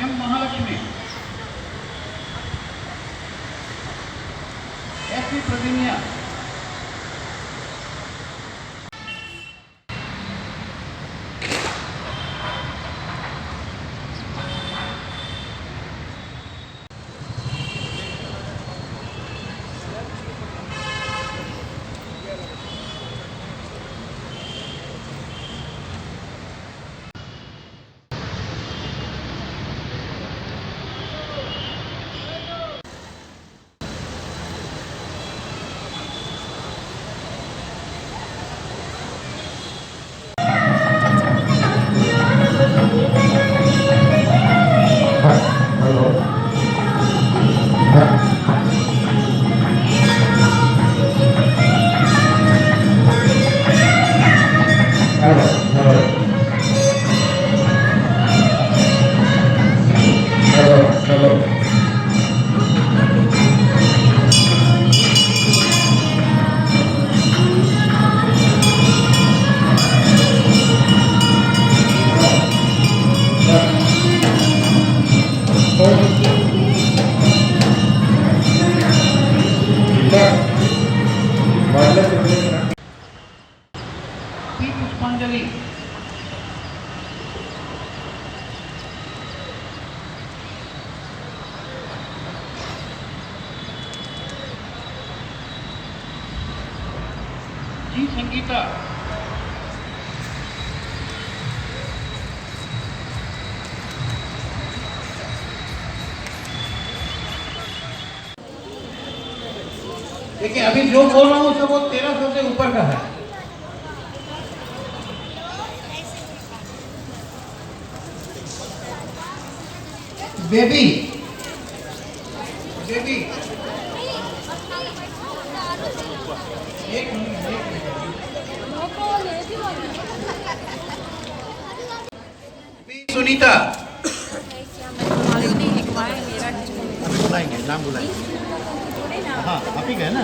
M Mahalakshmi, S P Pravinya, P Pushpanjali, G Sangeeta, देखिए अभी जो बोल रहा हूँ सब वो 1300 से ऊपर का है। बेबी बेबी एक सुनीता, बुलाएंगे, नाम बुलाएंगे। हाँ आप ही गए ना।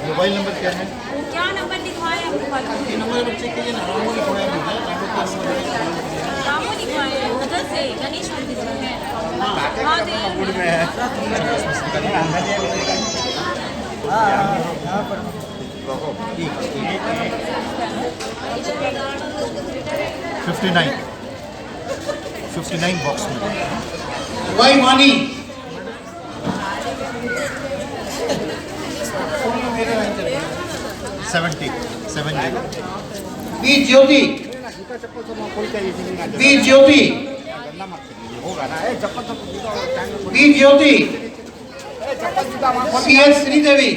मोबाइल नंबर क्या है? क्या नंबर लिखवाए हैं? ये नंबर चेक कीजिए ना। रामू लिखवाया है, रामू लिखवाए हैं उधर से गणेश मंदिर में है। हाँ दे में है। 59 बॉक्स में। Y Vani, seventy B Jyoti, B Jyoti, B Jyoti, C S Sridevi,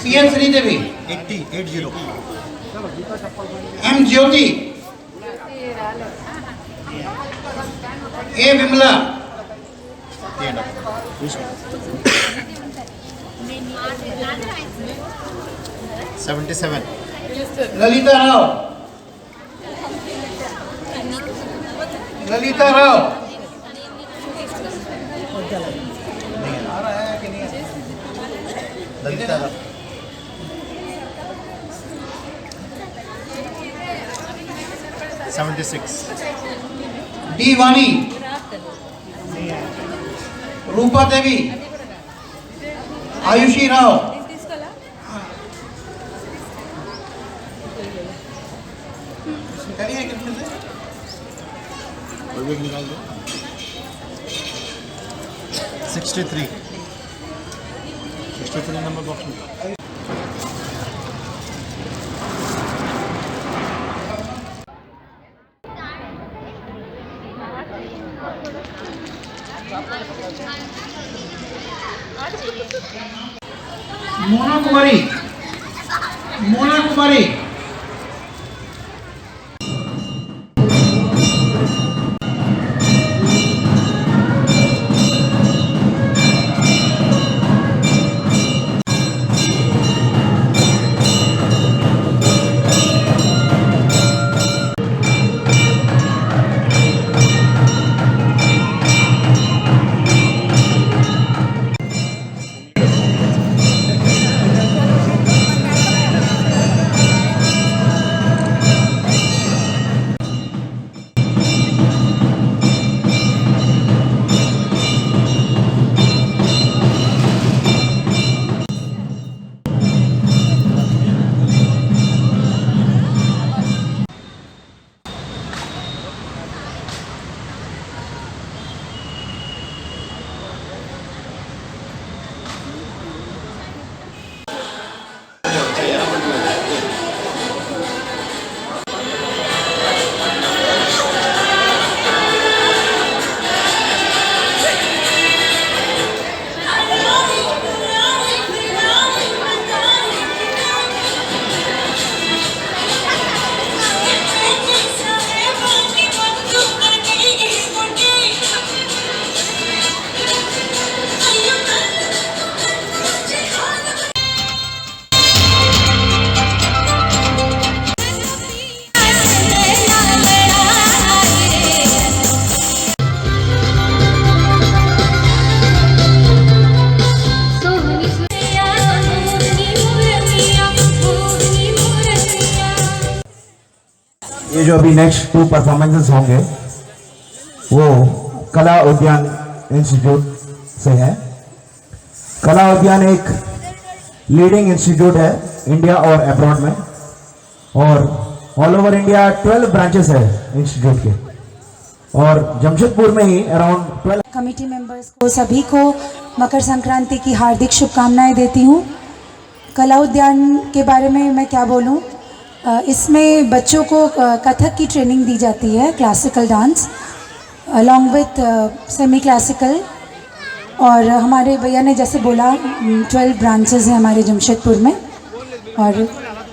C S Sridevi, 80 M Jyoti, A Vimala, 77 Lalita Rao, Lalita Rao, Lalita Rao, 76 D Vani, Rupa देवी, आयुषी राव, निकाल दो। 63 नंबर बॉक्स में। मोना कुमारी, मोना कुमारी, ये जो अभी नेक्स्ट 2 परफॉर्मेंसेस होंगे वो कला उद्यान इंस्टीट्यूट से है। कला उद्यान एक लीडिंग इंस्टीट्यूट है इंडिया और अब्रॉड में, और ऑल ओवर इंडिया 12 ब्रांचेस है इंस्टीट्यूट के, और जमशेदपुर में ही अराउंड 12। कमेटी मेंबर्स को सभी को मकर संक्रांति की हार्दिक शुभकामनाएं देती हूँ। कला उद्यान के बारे में मैं क्या बोलूँ, इसमें बच्चों को कथक की ट्रेनिंग दी जाती है, classical dance along with semi classical, और हमारे भैया ने जैसे बोला 12 ब्रांचेस हैं हमारे जमशेदपुर में, और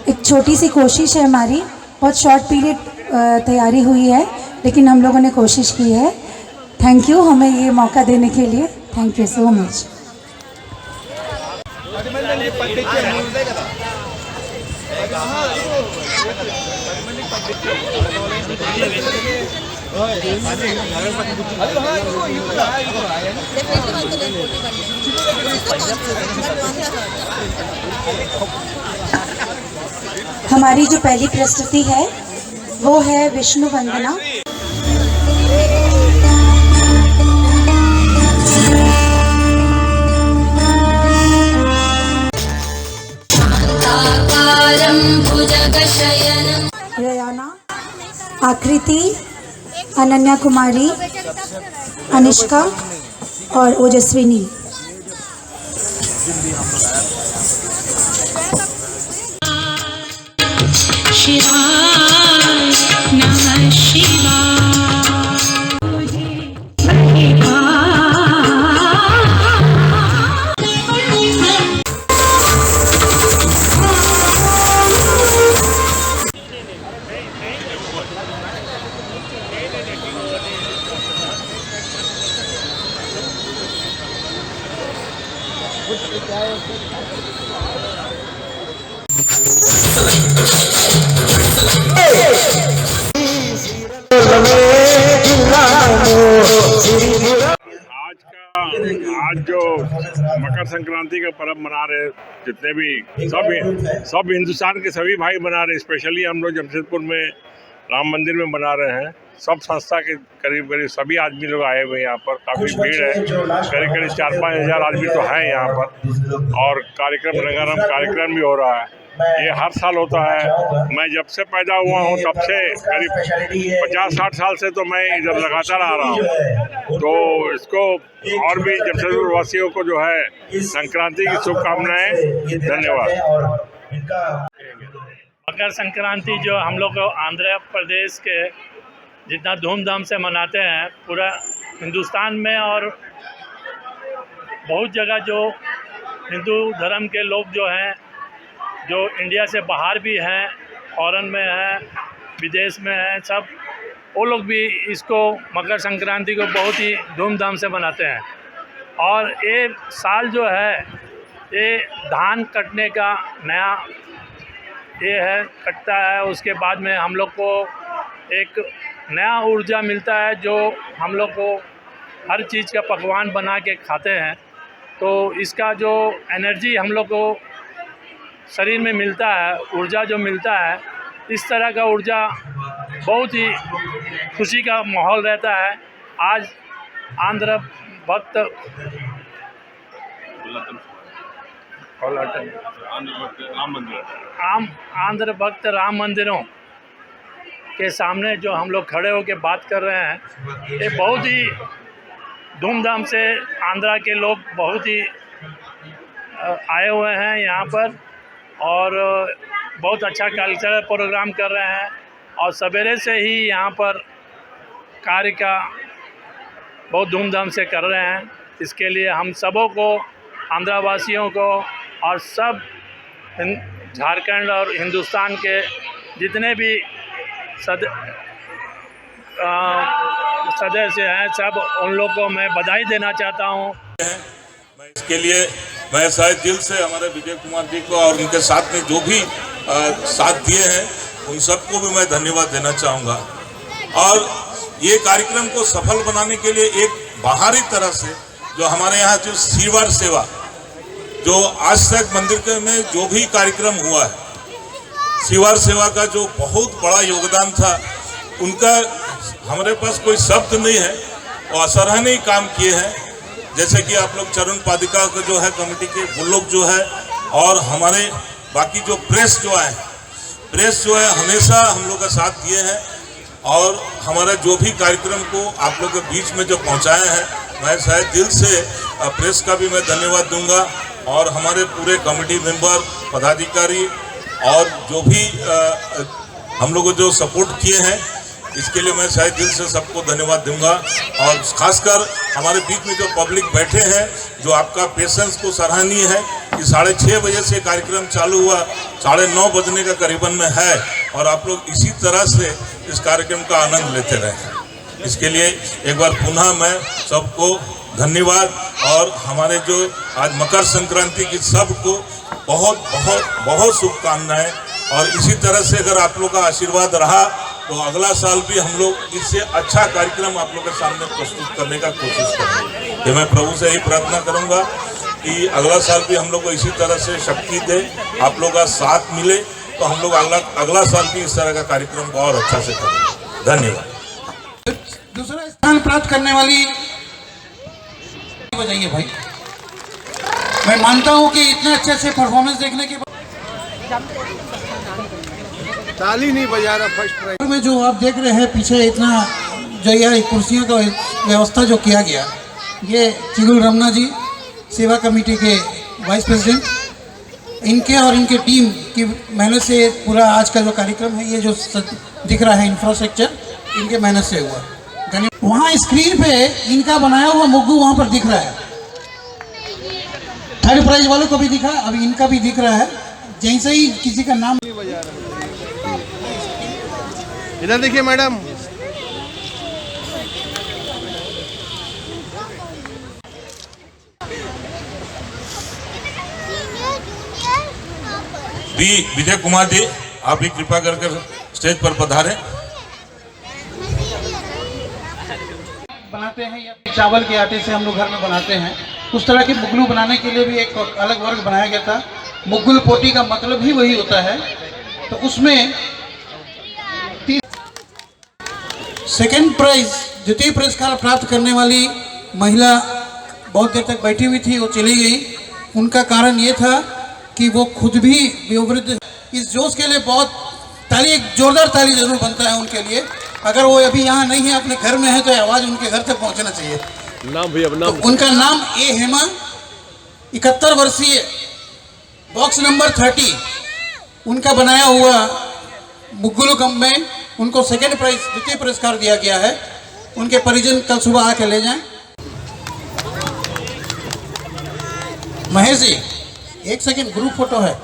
एक छोटी सी कोशिश है हमारी, बहुत शॉर्ट पीरियड तैयारी हुई है लेकिन हम लोगों ने कोशिश की है। थैंक यू हमें ये मौका देने के लिए, थैंक यू सो मच। हमारी जो पहली प्रस्तुति है वो है विष्णु वंदना। रयाना, आकृति, अनन्या कुमारी, अनिष्का और ओजस्विनी। शिवाय नमः शिवाय। आज जो मकर संक्रांति का पर्व मना रहे जितने भी सब हिंदुस्तान के सभी भाई मना रहे, स्पेशली हम लोग जमशेदपुर में राम मंदिर में मना रहे हैं। सब संस्था के करीब सभी आदमी लोग आए हुए हैं यहाँ पर, काफ़ी भीड़ है, करीब 4-5 हज़ार आदमी तो हैं यहाँ पर, और कार्यक्रम रंगारंग कार्यक्रम भी हो रहा है। ये हर साल होता है। मैं जब से पैदा हुआ हूँ तब से करीब 50-60 साल से तो मैं इधर लगातार आ रहा हूँ। तो इसको और भी जमशेदपुर वासियों को जो है संक्रांति की शुभकामनाएं। धन्यवाद। मकर संक्रांति जो हम लोग आंध्र प्रदेश के जितना धूमधाम से मनाते हैं पूरा हिंदुस्तान में, और बहुत जगह जो हिंदू धर्म के लोग जो हैं, जो इंडिया से बाहर भी हैं, फॉरेन में हैं, विदेश में हैं, सब वो लोग भी इसको मकर संक्रांति को बहुत ही धूमधाम से मनाते हैं। और ये साल जो है ये धान कटने का नया ये है, कटता है, उसके बाद में हम लोग को एक नया ऊर्जा मिलता है, जो हम लोग को हर चीज़ का पकवान बना के खाते हैं। तो इसका जो एनर्जी हम लोग को शरीर में मिलता है, ऊर्जा जो मिलता है, इस तरह का ऊर्जा बहुत ही खुशी का माहौल रहता है। आज आंध्र भक्त आंध्र भक्त राम मंदिरों के सामने जो हम लोग खड़े होकर बात कर रहे हैं, ये बहुत ही धूमधाम से आंध्रा के लोग बहुत ही आए हुए हैं यहाँ पर, और बहुत अच्छा कल्चरल प्रोग्राम कर रहे हैं, और सवेरे से ही यहाँ पर कार्य का बहुत धूमधाम से कर रहे हैं। इसके लिए हम सबों को, आंध्रा वासियों को, और सब झारखंड और हिंदुस्तान के जितने भी सदस्य हैं, सब उन लोगों को मैं बधाई देना चाहता हूँ। मैं इसके लिए मैं शायद दिल से हमारे विजय कुमार जी को और उनके साथ में जो भी साथ दिए हैं उन सबको भी मैं धन्यवाद देना चाहूँगा। और ये कार्यक्रम को सफल बनाने के लिए एक बाहरी तरह से जो हमारे यहाँ जो सीवर सेवा जो आज तक मंदिर में जो भी कार्यक्रम हुआ है, शिवार सेवा का जो बहुत बड़ा योगदान था, उनका हमारे पास कोई शब्द नहीं है और असराहनीय काम किए हैं। जैसे कि आप लोग चरण पादिका का जो है कमेटी के वो लोग जो है, और हमारे बाकी जो प्रेस जो है हमेशा हम लोग का साथ दिए हैं, और हमारा जो भी कार्यक्रम को आप लोग के बीच में जो पहुंचाए हैं, मैं शायद दिल से प्रेस का भी मैं धन्यवाद दूंगा, और हमारे पूरे कमेटी मेंबर, पदाधिकारी और जो भी हम लोग को जो सपोर्ट किए हैं, इसके लिए मैं शायद दिल से सबको धन्यवाद दूंगा। और खासकर हमारे बीच में जो पब्लिक बैठे हैं, जो आपका पेशेंस को सराहनीय है कि 6:30 बजे से कार्यक्रम चालू हुआ, 9:30 बजने का करीबन में है, और आप लोग इसी तरह से इस कार्यक्रम का आनंद लेते रहे। इसके लिए एक बार पुनः मैं सबको धन्यवाद, और हमारे जो आज मकर संक्रांति की सबको बहुत बहुत बहुत शुभकामनाएं। और इसी तरह से अगर आप लोग का आशीर्वाद रहा तो अगला साल भी हम लोग इससे अच्छा कार्यक्रम आप लोग के सामने प्रस्तुत करने का कोशिश करेंगे। ये मैं प्रभु से यही प्रार्थना करूंगा कि अगला साल भी हम लोग को इसी तरह से शक्ति दे, आप लोग का साथ मिले, तो हम लोग अगला साल भी इस तरह का कार्यक्रम और अच्छा से करेंगे। धन्यवाद। दूसरा स्थान प्राप्त करने वाली बजाइए भाई। मैं मानता हूं कि इतना अच्छे से परफॉर्मेंस देखने के बाद ताली नहीं बजा रहा फर्स्ट प्राइज में जो आप देख रहे हैं पीछे, इतना जो यह कुर्सियों का व्यवस्था जो किया गया, ये चिगुल रमना जी सेवा कमेटी के वाइस प्रेसिडेंट, इनके और इनके टीम की मेहनत से पूरा आज का जो कार्यक्रम है, ये जो दिख रहा है इंफ्रास्ट्रक्चर, इनके मेहनत से हुआ। वहाँ स्क्रीन पे इनका बनाया हुआ मुग्गू वहाँ पर दिख रहा है। थर्ड प्राइज वालों को भी दिखा, अभी इनका भी दिख रहा है। जैसे ही किसी का नाम इधर देखिए मैडम, विजय कुमार जी, आप भी कृपा करके स्टेज पर पधारें। बनाते हैं या चावल के आटे से हम लोग घर में बनाते हैं, उस तरह के मुगलू बनाने के लिए भी एक अलग वर्ग बनाया गया था। मुगल पोटी का मतलब ही वही होता है। तो उसमें सेकेंड प्राइज, द्वितीय पुरस्कार प्राप्त करने वाली महिला बहुत देर तक बैठी हुई थी, वो चली गई। उनका कारण ये था कि वो खुद भी वयोवृद्ध। इस जोश के लिए बहुत ताली, एक जोरदार ताली जरूर बनता है उनके लिए। अगर वो अभी यहाँ नहीं है, अपने घर में है, तो आवाज़ उनके घर तक पहुँचना चाहिए। नाम भी अपना तो उनका नाम ए हेमा, 71 वर्षीय, बॉक्स नंबर 30 उनका बनाया हुआ मुग्गुलू कम में उनको सेकेंड प्राइज, द्वितीय पुरस्कार दिया गया है। उनके परिजन कल सुबह आके ले जाएं। महेश जी, एक सेकेंड, ग्रुप फोटो है।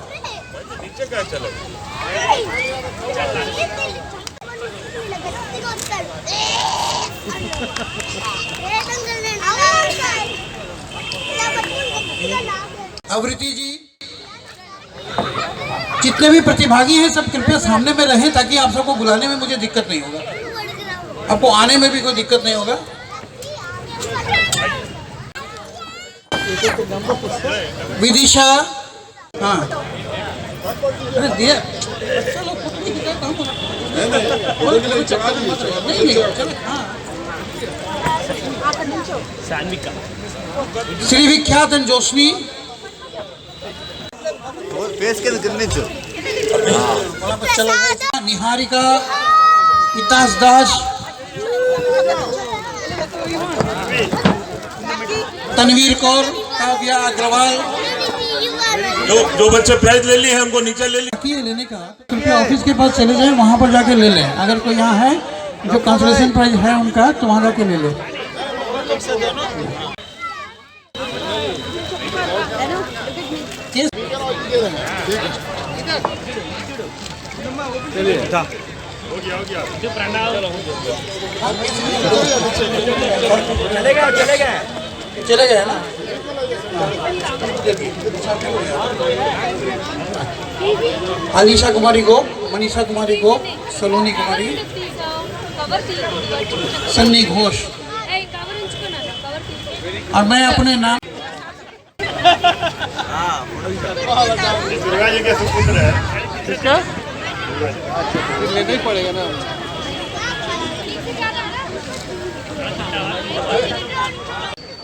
अवृति जी, जितने भी प्रतिभागी हैं सब कृपया सामने में रहें, ताकि आप सबको बुलाने में मुझे दिक्कत नहीं होगा, आपको आने में भी कोई दिक्कत नहीं होगा। विदिशा, हाँ, अरे दिया, श्री विख्यात जोशनी, निहारिका, इतास दास, तनवीर कौर, काव्या अग्रवाल। जो बच्चे प्राइज ले लिए हैं हमको नीचे ले लिए। लेने का कृपया ऑफिस के पास चले जाएं, वहाँ पर जाके ले लें। अगर कोई यहाँ है जो कंसोलेशन प्राइज है उनका, तो वहाँ जाके ले लें। चले गए ना। आलिशा कुमारी को, मनीषा कुमारी को, सलोनी कुमारी, सन्नी घोष। और मैं अपने नाम दुर्गा जी के सुपुत्र है। फिर लेना ही पड़ेगा ना।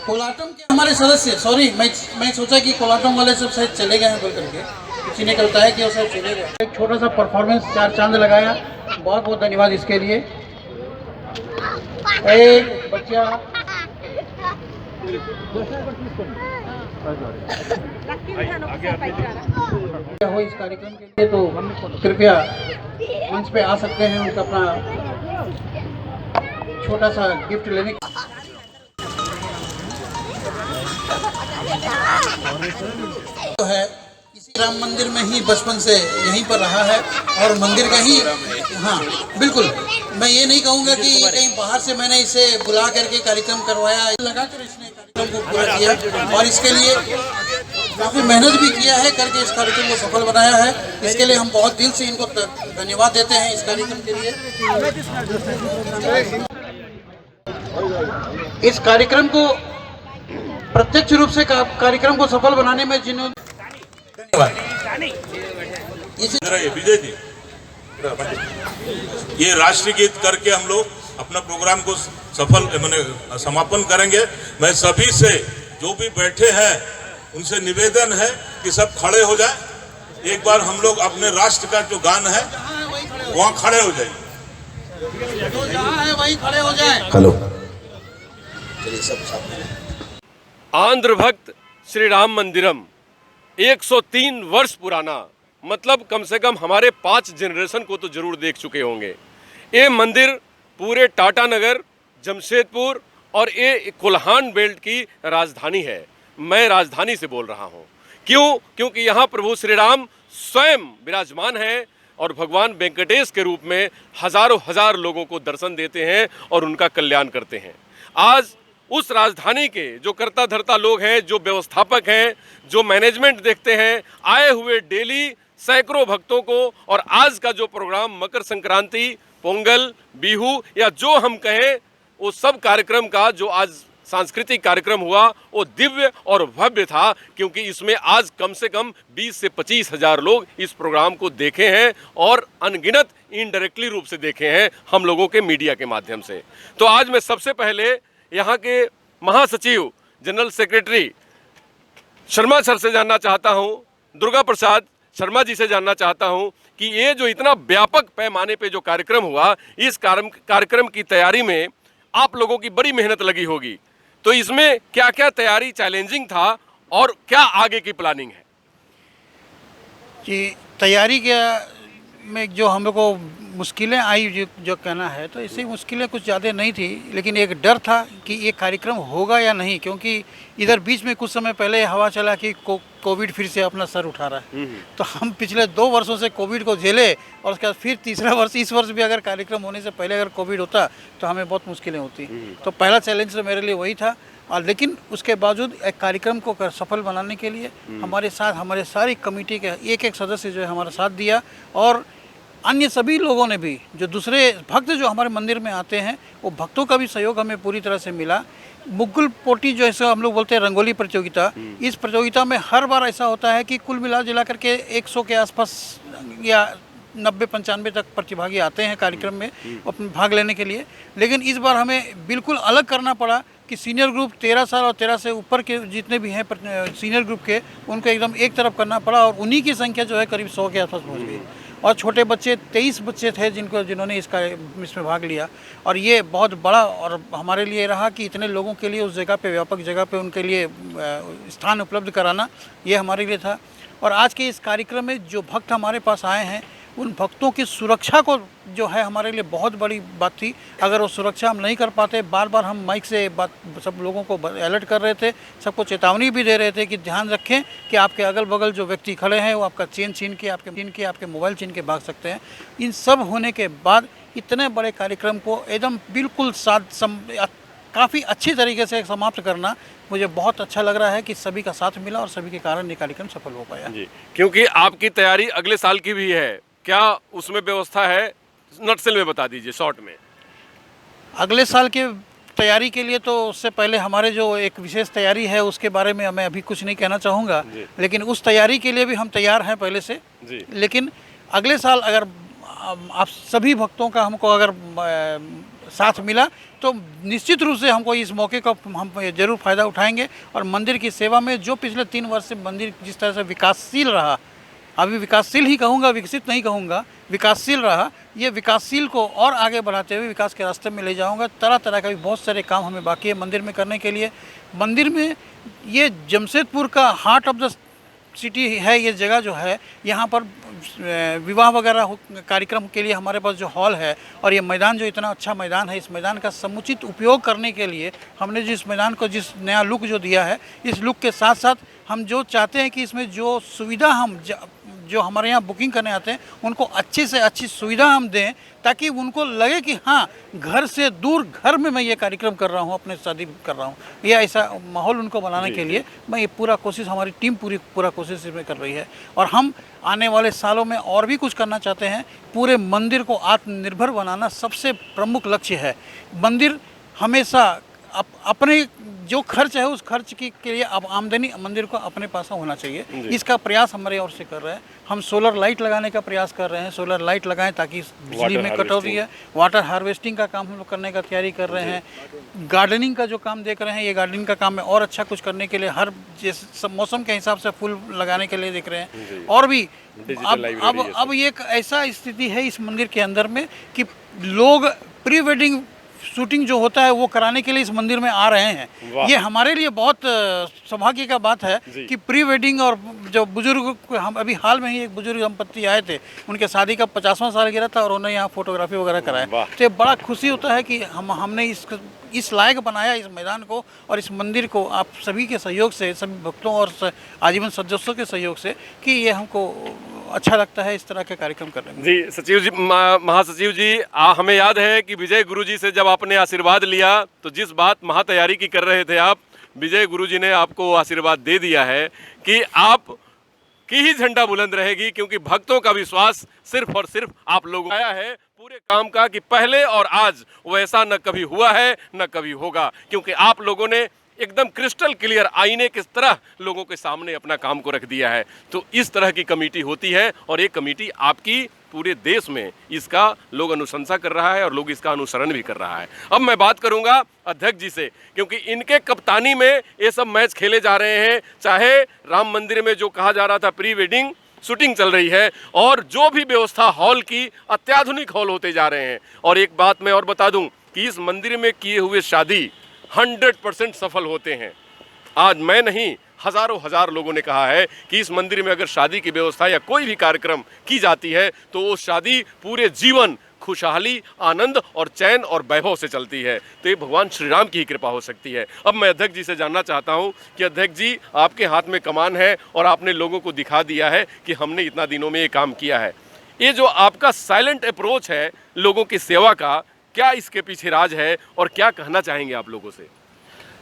कोलाटम के हमारे सदस्य, सॉरी मैं सोचा कि कोलाटम वाले सब शायद चले गए हैं बोल करके, किसी ने कहता है कि वो सब चले गए। एक छोटा सा परफॉर्मेंस 4 चांद लगाया, बहुत बहुत धन्यवाद इसके लिए। एक बच्चा हो इस कार्यक्रम के लिए, तो कृपया मंच पे आ सकते हैं, उनका अपना छोटा सा गिफ्ट लेने तो है। इसी राम मंदिर में ही बचपन से यहीं पर रहा है और मंदिर का ही, हाँ बिल्कुल, मैं ये नहीं कहूँगा कि कहीं बाहर से मैंने इसे बुला करके कार्यक्रम करवाया, लगाकर इसने कार्यक्रम को पूरा किया और इसके लिए काफ़ी मेहनत भी किया है करके इस कार्यक्रम को सफल बनाया है। इसके लिए हम बहुत दिल से इनको धन्यवाद देते हैं इस कार्यक्रम के लिए। इस कार्यक्रम को प्रत्यक्ष रूप से कार्यक्रम को सफल बनाने में जिन्होंने, धन्यवाद। विजय जी, ये राष्ट्रीय गीत करके हम लोग अपना प्रोग्राम को सफल मैंने समापन करेंगे। मैं सभी से जो भी बैठे हैं उनसे निवेदन है कि सब खड़े हो जाए। एक बार हम लोग अपने राष्ट्र का जो गान है वहाँ खड़े हो जाए, वही खड़े हो जाए। हेलो। आंध्र भक्त श्री राम मंदिरम 103 वर्ष पुराना, मतलब कम से कम हमारे 5 जनरेशन को तो जरूर देख चुके होंगे। ये मंदिर पूरे टाटा नगर, जमशेदपुर और ये कोल्हान बेल्ट की राजधानी है। मैं राजधानी से बोल रहा हूँ। क्यों? क्योंकि यहाँ प्रभु श्री राम स्वयं विराजमान हैं और भगवान वेंकटेश के रूप में हजारों हजार लोगों को दर्शन देते हैं और उनका कल्याण करते हैं। आज उस राजधानी के जो कर्ता धर्ता लोग हैं, जो व्यवस्थापक हैं, जो मैनेजमेंट देखते हैं, आए हुए डेली सैकड़ों भक्तों को, और आज का जो प्रोग्राम मकर संक्रांति, पोंगल, बिहू या जो हम कहें वो सब कार्यक्रम का जो आज सांस्कृतिक कार्यक्रम हुआ वो दिव्य और भव्य था, क्योंकि इसमें आज कम से कम 20 से 25 हजार लोग इस प्रोग्राम को देखे हैं और अनगिनत इनडायरेक्टली रूप से देखे हैं हम लोगों के मीडिया के माध्यम से। तो आज मैं सबसे पहले यहाँ के महासचिव जनरल सेक्रेटरी शर्मा सर से जानना चाहता हूँ, दुर्गा प्रसाद शर्मा जी से जानना चाहता हूँ कि ये जो इतना व्यापक पैमाने पे जो कार्यक्रम हुआ, इस कार्यक्रम की तैयारी में आप लोगों की बड़ी मेहनत लगी होगी, तो इसमें क्या क्या तैयारी चैलेंजिंग था और क्या आगे की प्लानिंग है? कि तैयारी के में जो हम लोग को मुश्किलें आई जो कहना है, तो इससे मुश्किलें कुछ ज़्यादा नहीं थी, लेकिन एक डर था कि ये कार्यक्रम होगा या नहीं, क्योंकि इधर बीच में कुछ समय पहले हवा चला कि कोविड फिर से अपना सर उठा रहा है। तो हम पिछले 2 वर्षों से कोविड को झेले और उसके बाद फिर तीसरा वर्ष, इस वर्ष भी अगर कार्यक्रम होने से पहले अगर कोविड होता तो हमें बहुत मुश्किलें होती। तो पहला चैलेंज तो मेरे लिए वही था। और लेकिन उसके बावजूद एक कार्यक्रम को सफल बनाने के लिए हमारे साथ हमारे सारी कमेटी के एक सदस्य जो है हमारा साथ दिया, और अन्य सभी लोगों ने भी, जो दूसरे भक्त जो हमारे मंदिर में आते हैं, वो भक्तों का भी सहयोग हमें पूरी तरह से मिला। मुगल पोटी जो है हम लोग बोलते हैं रंगोली प्रतियोगिता, इस प्रतियोगिता में हर बार ऐसा होता है कि कुल मिला जुला करके 100 के आसपास या 90-95 तक प्रतिभागी आते हैं कार्यक्रम में अपने भाग लेने के लिए। लेकिन इस बार हमें बिल्कुल अलग करना पड़ा कि सीनियर ग्रुप 13 साल और 13 से ऊपर के जितने भी हैं सीनियर ग्रुप के, उनको एकदम एक तरफ करना पड़ा, और उन्हीं की संख्या जो है करीब 100 के आसपास पहुँच गई। और छोटे बच्चे 23 बच्चे थे जिन्होंने इसमें भाग लिया, और ये बहुत बड़ा और हमारे लिए रहा कि इतने लोगों के लिए उस जगह पे, व्यापक जगह पे उनके लिए स्थान उपलब्ध कराना, ये हमारे लिए था। और आज के इस कार्यक्रम में जो भक्त हमारे पास आए हैं, उन भक्तों की सुरक्षा को जो है हमारे लिए बहुत बड़ी बात थी। अगर वो सुरक्षा हम नहीं कर पाते, बार बार हम माइक से बात सब लोगों को अलर्ट कर रहे थे, सबको चेतावनी भी दे रहे थे कि ध्यान रखें कि आपके अगल बगल जो व्यक्ति खड़े हैं वो आपका चेन छीन के, आपके मोबाइल छीन के भाग सकते हैं। इन सब होने के बाद इतने बड़े कार्यक्रम को एकदम बिल्कुल काफ़ी अच्छी तरीके से समाप्त करना मुझे बहुत अच्छा लग रहा है कि सभी का साथ मिला और सभी के कारण ये कार्यक्रम सफल हो पाया जी। क्योंकि आपकी तैयारी अगले साल की भी है, क्या उसमें व्यवस्था है? नटसेल में बता दीजिए शॉर्ट में। अगले साल के तैयारी के लिए तो उससे पहले हमारे जो एक विशेष तैयारी है उसके बारे में मैं अभी कुछ नहीं कहना चाहूँगा, लेकिन उस तैयारी के लिए भी हम तैयार हैं पहले से जी। लेकिन अगले साल अगर आप सभी भक्तों का हमको अगर साथ मिला तो निश्चित रूप से हमको इस मौके का हम जरूर फ़ायदा उठाएंगे और मंदिर की सेवा में जो पिछले 3 वर्ष से मंदिर जिस तरह से विकासशील रहा, अभी विकासशील ही कहूँगा, विकसित नहीं कहूँगा, विकासशील रहा, ये विकासशील को और आगे बढ़ाते हुए विकास के रास्ते में ले जाऊँगा। तरह तरह का भी बहुत सारे काम हमें बाकी है मंदिर में करने के लिए। मंदिर में ये जमशेदपुर का हार्ट ऑफ द सिटी है, ये जगह जो है, यहाँ पर विवाह वगैरह कार्यक्रम के लिए हमारे पास जो हॉल है और ये मैदान जो इतना अच्छा मैदान है, इस मैदान का समुचित उपयोग करने के लिए हमने जिस मैदान को जिस नया लुक जो दिया है, इस लुक के साथ साथ हम जो चाहते हैं कि इसमें जो सुविधा हम जो हमारे यहाँ बुकिंग करने आते हैं उनको अच्छी से अच्छी सुविधा हम दें, ताकि उनको लगे कि हाँ, घर से दूर घर में मैं ये कार्यक्रम कर रहा हूँ, अपने शादी कर रहा हूँ। ये ऐसा माहौल उनको बनाने के लिए मैं ये पूरा कोशिश, हमारी टीम पूरा कोशिश इसमें कर रही है। और हम आने वाले सालों में और भी कुछ करना चाहते हैं। पूरे मंदिर को आत्मनिर्भर बनाना सबसे प्रमुख लक्ष्य है। मंदिर हमेशा अपने जो खर्च है उस खर्च के लिए अब आमदनी मंदिर को अपने पास होना चाहिए। इसका प्रयास हमारे ओर से कर रहे हैं। हम सोलर लाइट लगाने का प्रयास कर रहे हैं, सोलर लाइट लगाएं ताकि बिजली में कटौती है। वाटर हार्वेस्टिंग का काम हम लोग करने का तैयारी कर रहे हैं। गार्डनिंग का जो काम देख रहे हैं, ये गार्डनिंग का काम में और अच्छा कुछ करने के लिए हर जैसे मौसम के हिसाब से फूल लगाने के लिए देख रहे हैं। और भी अब ये एक ऐसा स्थिति है इस मंदिर के अंदर में कि लोग प्री वेडिंग शूटिंग जो होता है वो कराने के लिए इस मंदिर में आ रहे हैं। ये हमारे लिए बहुत सौभाग्य का बात है कि प्री वेडिंग और जो बुजुर्ग, हम अभी हाल में ही एक बुजुर्ग दंपत्ति आए थे, उनके शादी का 50वां सालगिरह था और उन्होंने यहाँ फोटोग्राफी वगैरह कराया। तो बड़ा खुशी होता है कि हमने इस लायक बनाया इस मैदान को और इस मंदिर को आप सभी के सहयोग से, सभी भक्तों और आजीवन सदस्यों के सहयोग से, कि ये हमको अच्छा लगता है इस तरह के कार्यक्रम करने में। जी सचिव जी, महासचिव जी, हमें याद है कि विजय गुरु जी से जब आपने आशीर्वाद लिया तो जिस बात महा तैयारी की कर रहे थे आप, विजय गुरु जी ने आपको आशीर्वाद दे दिया है कि आप की ही झंडा बुलंद रहेगी, क्योंकि भक्तों का विश्वास सिर्फ और सिर्फ आप लोगों आया है पूरे काम का कि पहले और आज वैसा न कभी हुआ है न कभी होगा, क्योंकि आप लोगों ने एकदम क्रिस्टल क्लियर आईने किस तरह लोगों के सामने अपना काम को रख दिया है। तो इस तरह की कमेटी होती है और ये कमेटी आपकी पूरे देश में इसका लोग अनुशंसा कर रहा है और लोग इसका अनुसरण भी कर रहा है। अब मैं बात करूंगा अध्यक्ष जी से, क्योंकि इनके कप्तानी में ये सब मैच खेले जा रहे हैं। चाहे राम मंदिर में जो कहा जा रहा था प्री वेडिंग शूटिंग चल रही है, और जो भी व्यवस्था हॉल की अत्याधुनिक हॉल होते जा रहे हैं। और एक बात मैं और बता दूं कि इस मंदिर में किए हुए शादी 100% सफल होते हैं। आज मैं नहीं, हजारों हजार लोगों ने कहा है कि इस मंदिर में अगर शादी की व्यवस्था या कोई भी कार्यक्रम की जाती है तो वो शादी पूरे जीवन खुशहाली, आनंद और चैन और वैभव से चलती है। तो ये भगवान श्री राम की ही कृपा हो सकती है। अब मैं अध्यक्ष जी से जानना चाहता हूं कि अध्यक्ष जी, आपके हाथ में कमान है और आपने लोगों को दिखा दिया है कि हमने इतना दिनों में ये काम किया है। ये जो आपका साइलेंट अप्रोच है लोगों की सेवा का, क्या इसके पीछे राज है और क्या कहना चाहेंगे आप लोगों से?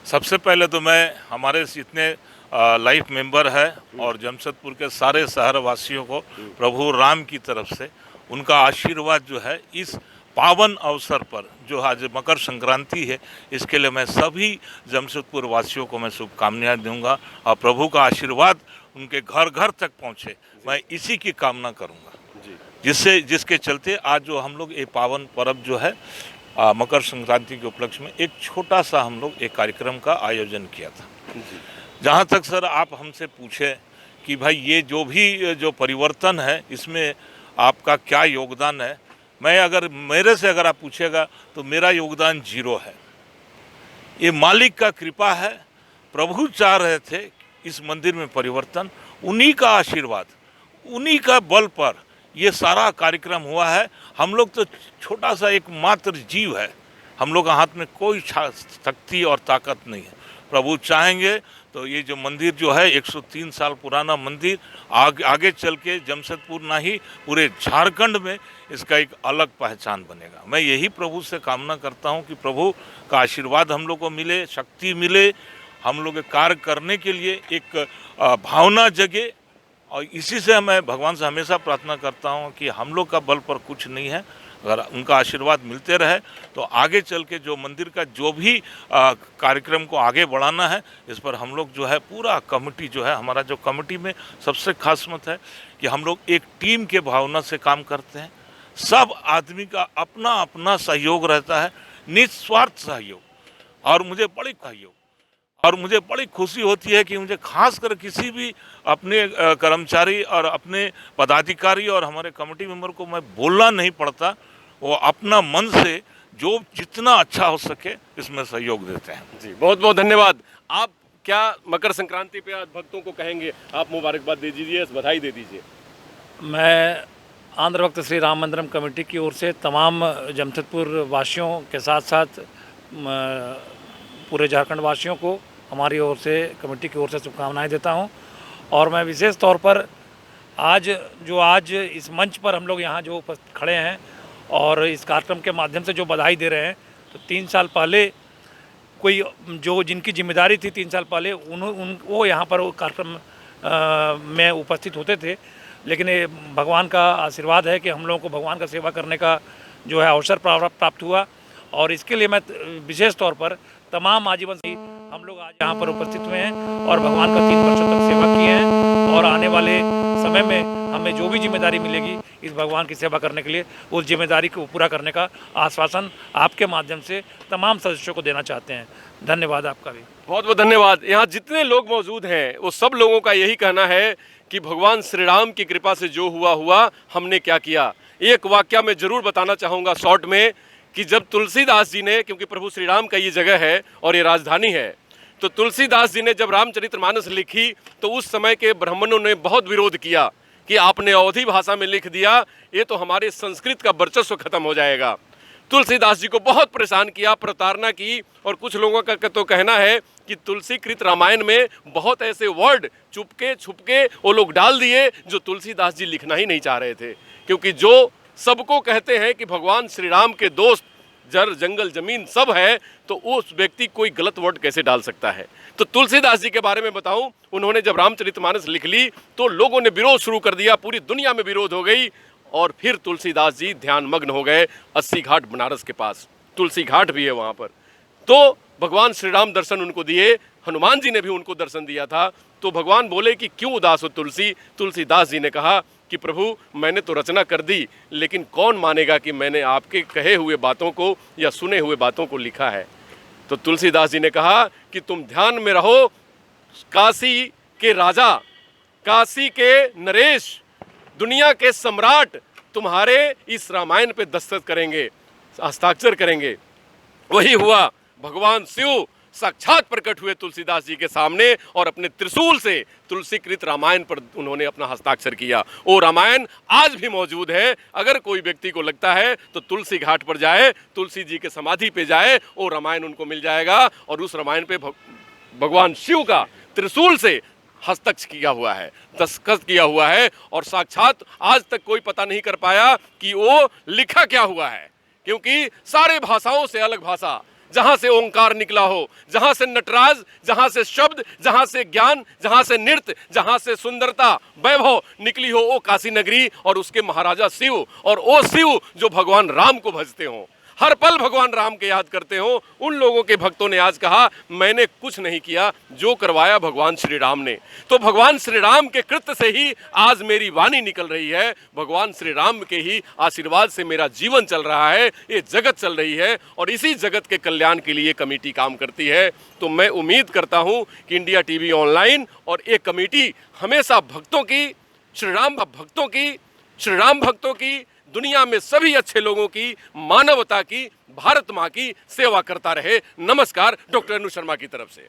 सबसे पहले तो मैं हमारे जितने लाइफ मेंबर है और जमशेदपुर के सारे शहर वासियों को प्रभु राम की तरफ से उनका आशीर्वाद जो है इस पावन अवसर पर, जो आज मकर संक्रांति है, इसके लिए मैं सभी जमशेदपुर वासियों को मैं शुभकामनाएं दूंगा और प्रभु का आशीर्वाद उनके घर घर तक पहुंचे, मैं इसी की कामना करूंगा। जिसके चलते आज जो हम लोग ये पावन पर्व जो है मकर संक्रांति के उपलक्ष्य में एक छोटा सा हम लोग एक कार्यक्रम का आयोजन किया था। जहाँ तक सर आप हमसे पूछे कि भाई ये जो परिवर्तन है इसमें आपका क्या योगदान है, मेरे से अगर आप पूछेगा तो मेरा योगदान 0 है। ये मालिक का कृपा है। प्रभु चाह रहे थे इस मंदिर में परिवर्तन, उन्हीं का आशीर्वाद, उन्हीं का बल पर ये सारा कार्यक्रम हुआ है। हम लोग तो छोटा सा एक मात्र जीव है, हम लोग के हाथ में कोई शक्ति और ताकत नहीं है। प्रभु चाहेंगे तो ये जो मंदिर जो है 103 साल पुराना मंदिर आगे चल के जमशेदपुर ना ही पूरे झारखंड में इसका एक अलग पहचान बनेगा। मैं यही प्रभु से कामना करता हूं कि प्रभु का आशीर्वाद हम लोग को मिले, शक्ति मिले, हम लोग कार्य करने के लिए एक भावना जगे। और इसी से मैं भगवान से हमेशा प्रार्थना करता हूं कि हम लोग का बल पर कुछ नहीं है, अगर उनका आशीर्वाद मिलते रहे तो आगे चल के जो मंदिर का जो भी कार्यक्रम को आगे बढ़ाना है, इस पर हम लोग जो है पूरा कमेटी जो है, हमारा जो कमेटी में सबसे खास मत है कि हम लोग एक टीम के भावना से काम करते हैं। सब आदमी का अपना अपना सहयोग रहता है, निस्वार्थ सहयोग। और मुझे बड़ी खुशी होती है कि मुझे खासकर किसी भी अपने कर्मचारी और अपने पदाधिकारी और हमारे कमेटी मेंबर को मैं बोलना नहीं पड़ता, वो अपना मन से जो जितना अच्छा हो सके इसमें सहयोग देते हैं। जी, बहुत बहुत धन्यवाद। आप क्या मकर संक्रांति पे आज भक्तों को कहेंगे? आप मुबारकबाद दे दीजिए, बधाई दे दीजिए। मैं आंध्र भक्त श्री राम मंदिरम कमेटी की ओर से तमाम जमशेदपुर वासियों के साथ साथ पूरे झारखंड वासियों को हमारी ओर से, कमेटी की ओर से शुभकामनाएं देता हूं। और मैं विशेष तौर पर आज इस मंच पर हम लोग यहाँ जो खड़े हैं और इस कार्यक्रम के माध्यम से जो बधाई दे रहे हैं, तो 3 साल पहले कोई जो जिनकी जिम्मेदारी थी 3 साल पहले वो यहाँ पर कार्यक्रम में उपस्थित होते थे, लेकिन ये भगवान का आशीर्वाद है कि हम लोगों को भगवान का सेवा करने का जो है अवसर प्राप्त हुआ। और इसके लिए मैं विशेष तौर पर तमाम आजीवन से हम लोग आज यहाँ पर उपस्थित हुए हैं और भगवान का 3 वर्षों तक सेवा किए हैं। और आने वाले समय में हमें जो भी जिम्मेदारी मिलेगी इस भगवान की सेवा करने के लिए, उस जिम्मेदारी को पूरा करने का आश्वासन आपके माध्यम से तमाम सदस्यों को देना चाहते हैं। धन्यवाद आपका भी। बहुत बहुत धन्यवाद। यहाँ जितने लोग मौजूद हैं वो सब लोगों का यही कहना है कि भगवान श्री राम की कृपा से जो हुआ हमने क्या किया। एक वाक्य मैं जरूर बताना चाहूँगा शॉर्ट में कि जब तुलसीदास जी ने, क्योंकि प्रभु श्री राम का ये जगह है और ये राजधानी है, तो तुलसीदास जी ने जब रामचरितमानस लिखी तो उस समय के ब्राह्मणों ने बहुत विरोध किया कि आपने अवधी भाषा में लिख दिया, ये तो हमारे संस्कृत का वर्चस्व खत्म हो जाएगा। तुलसीदास जी को बहुत परेशान किया, प्रताड़ना की। और कुछ लोगों का तो कहना है कि तुलसीकृत रामायण में बहुत ऐसे वर्ड चुपके छुपके वो लोग डाल दिए जो तुलसीदास जी लिखना ही नहीं चाह रहे थे, क्योंकि जो सबको कहते हैं कि भगवान श्री राम के दोस्त जर जंगल जमीन सब है, तो उस व्यक्ति कोई गलत वर्ड कैसे डाल सकता है। तो तुलसीदास जी के बारे में बताऊं, उन्होंने जब रामचरितमानस लिख ली तो लोगों ने विरोध शुरू कर दिया, पूरी दुनिया में विरोध हो गई। और फिर तुलसीदास जी ध्यान मग्न हो गए 80 घाट बनारस के पास, तुलसी घाट भी है वहाँ पर। तो भगवान श्री राम दर्शन उनको दिए, हनुमान जी ने भी उनको दर्शन दिया था। तो भगवान बोले कि क्यों उदास हो तुलसी? तुलसीदास जी ने कहा कि प्रभु मैंने तो रचना कर दी, लेकिन कौन मानेगा कि मैंने आपके कहे हुए बातों को या सुने हुए बातों को लिखा है। तो तुलसीदास जी ने कहा कि तुम ध्यान में रहो, काशी के राजा, काशी के नरेश, दुनिया के सम्राट तुम्हारे इस रामायण पे दस्तखत करेंगे, हस्ताक्षर करेंगे। वही हुआ, भगवान शिव साक्षात प्रकट हुए तुलसीदास जी के सामने और अपने त्रिशूल से तुलसीकृत रामायण पर उन्होंने अपना हस्ताक्षर किया। वो रामायण आज भी मौजूद है। अगर कोई व्यक्ति को लगता है तो तुलसी घाट पर जाए, तुलसी जी के समाधि पे जाए, वो रामायण उनको मिल जाएगा। और उस रामायण पे भगवान शिव का त्रिशूल से हस्ताक्षर किया हुआ है, दस्तखत किया हुआ है। और साक्षात आज तक कोई पता नहीं कर पाया कि वो लिखा क्या हुआ है, क्योंकि सारे भाषाओं से अलग भाषा, जहां से ओंकार निकला हो, जहां से नटराज, जहां से शब्द, जहां से ज्ञान, जहां से नृत्य, जहां से सुंदरता वैभव निकली हो, वो काशी नगरी और उसके महाराजा शिव। और वो शिव जो भगवान राम को भजते हो, हर पल भगवान राम के याद करते हो, उन लोगों के भक्तों ने आज कहा मैंने कुछ नहीं किया, जो करवाया भगवान श्री राम ने। तो भगवान श्री राम के कृत्य से ही आज मेरी वाणी निकल रही है, भगवान श्री राम के ही आशीर्वाद से मेरा जीवन चल रहा है, ये जगत चल रही है। और इसी जगत के कल्याण के लिए कमेटी काम करती है। तो मैं उम्मीद करता हूँ कि इंडिया टीवी ऑनलाइन और एक कमेटी हमेशा भक्तों की, श्री राम भक्तों की, दुनिया में सभी अच्छे लोगों की, मानवता की, भारत माँ की सेवा करता रहे। नमस्कार, डॉक्टर अनु शर्मा की तरफ से।